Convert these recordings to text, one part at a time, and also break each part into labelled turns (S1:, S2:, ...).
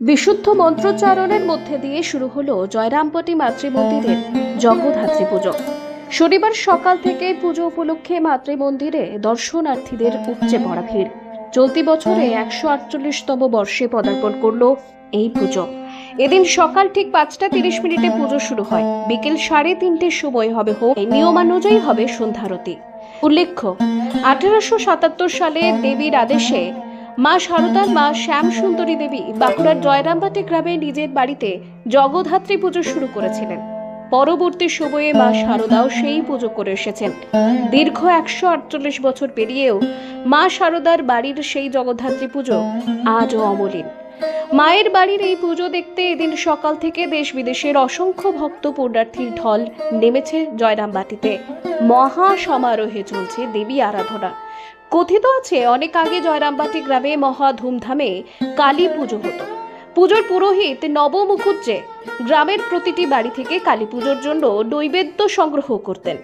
S1: বিশুদ্ধ মন্ত্রোচ্চারণের মধ্যে দিয়ে শুরু হলো জয়রামবাটি মাতৃমন্দিরের জগদ্ধাত্রী পুজো। শনিবার সকাল থেকে পুজো উপলক্ষে মাতৃমন্দিরে দর্শনার্থীদের উপচে পড়া ভিড়। চলতি বছরে 148তম বর্ষে পদার্পণ করলো এই পুজো। এদিন সকাল ঠিক 5:30 পুজো শুরু হয়। বিকেল 3:30 সময় হবে নিয়মানুযায়ী হবে সন্ধ্যারতি। উল্লেখ্য, 1877 সালে দেবীর আদেশে মা শারদার মা শ্যাম সুন্দরী দেবী বাঁকুড়ার জয়রামবাটি গ্রামে নিজের বাড়িতে জগদ্ধাত্রী পুজো শুরু করেছিলেন। পরবর্তী সময়ে মা শারদাও সেই পুজো করে এসেছেন। দীর্ঘ 148 বছর পেরিয়েও মা শারদার বাড়ির সেই জগদ্ধাত্রী পুজো আজও অমলিন। মায়ের বাড়ির এই পুজো দেখতে এদিন সকাল থেকে দেশ বিদেশের অসংখ্য ভক্ত পুণ্যার্থীর ঢল নেমেছে জয়রামবাটিতে। মহা সমারোহে চলছে দেবী আরাধনা। কথিত আছে, অনেক আগে জয়রামবাটি গ্রামে মহা ধুমধামে কালী পুজো হতো। পুজোর পুরোহিত নবমুখুজ্জে গ্রামের প্রতিটি বাড়ি থেকে কালী পুজোর জন্য নৈবেদ্য সংগ্রহ করতেন।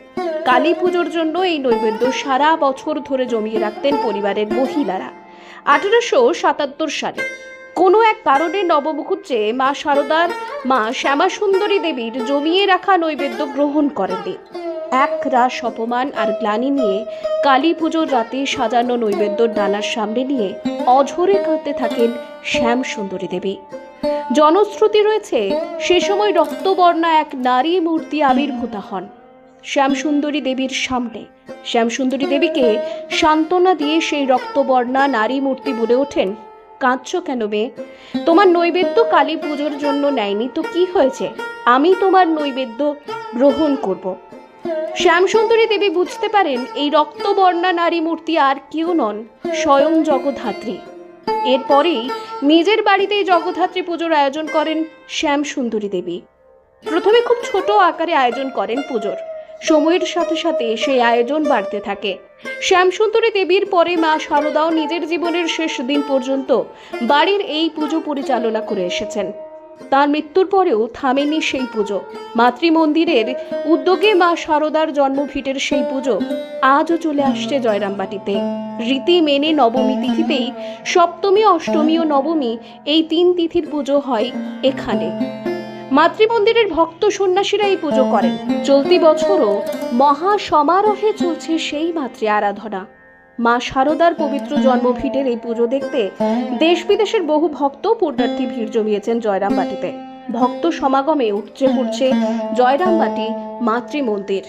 S1: কালী পুজোর জন্য এই নৈবেদ্য সারা বছর ধরে জমিয়ে রাখতেন পরিবারের মহিলারা। 1877 সালে কোনো এক কারণে নবমুখুজ্জে মা শারদার মা শ্যামা সুন্দরী দেবীর জমিয়ে রাখা নৈবেদ্য গ্রহণ করেননি। এক রাস অপমান আর গ্লানি নিয়ে কালী পুজোর রাতে সাজানো নৈবেদ্যর ডালার সামনে নিয়ে অঝরে কাঁদতে থাকেন শ্যাম সুন্দরী দেবী। জনশ্রুতি রয়েছে, সে সময় রক্তবর্ণা এক নারী মূর্তি আবির্ভূত হন শ্যাম সুন্দরী দেবীর সামনে। শ্যাম সুন্দরী দেবীকে সান্ত্বনা দিয়ে সেই রক্তবর্ণা নারী মূর্তি বলে ওঠেন, কাঁদছো কেন মেয়ে? তোমার নৈবেদ্য কালী পুজোর জন্য নেয়নি তো কি হয়েছে? আমি তোমার নৈবেদ্য গ্রহণ করব। শ্যাম সুন্দরী দেবী বুঝতে পারেন এই রক্তবর্ণা নারী মূর্তি আর কেউ নন, স্বয়ং জগদ্ধাত্রী। এরপরেই নিজের বাড়িতেই জগদ্ধাত্রী পুজোর আয়োজন করেন শ্যাম সুন্দরী দেবী। প্রথমে খুব ছোট আকারে আয়োজন করেন পুজোর। সময়ের সাথে সাথে সেই আয়োজন বাড়তে থাকে। শ্যাম সুন্দরী দেবীর পরে মা শারদাও নিজের জীবনের শেষ দিন পর্যন্ত বাড়ির এই পুজো পরিচালনা করে এসেছেন। তার মৃত্যুর পরেও থামেনি সেই পুজো। মাতৃমন্দিরের উদ্যোগে মা শারদার জন্মভিটের সেই পুজো আজও চলে আসছে জয়রামবাটিতে। রীতি মেনে নবমী তিথিতেই সপ্তমী, অষ্টমী ও নবমী এই 3 তিথির পুজো হয় এখানে। মাতৃমন্দিরের ভক্ত সন্ন্যাসীরা এই পুজো করেন। চলতি বছরও মহা সমারোহে চলছে সেই মাতৃ আরাধনা। মা শারদার পবিত্র জন্মভিটের এই পুজো দেখতে দেশ বিদেশের বহু ভক্ত পুণ্যার্থী ভিড় জমিয়েছেন জয়রামবাটিতে। ভক্ত সমাগমে উপচে পড়ছে জয়রামবাটি মাতৃমন্দির।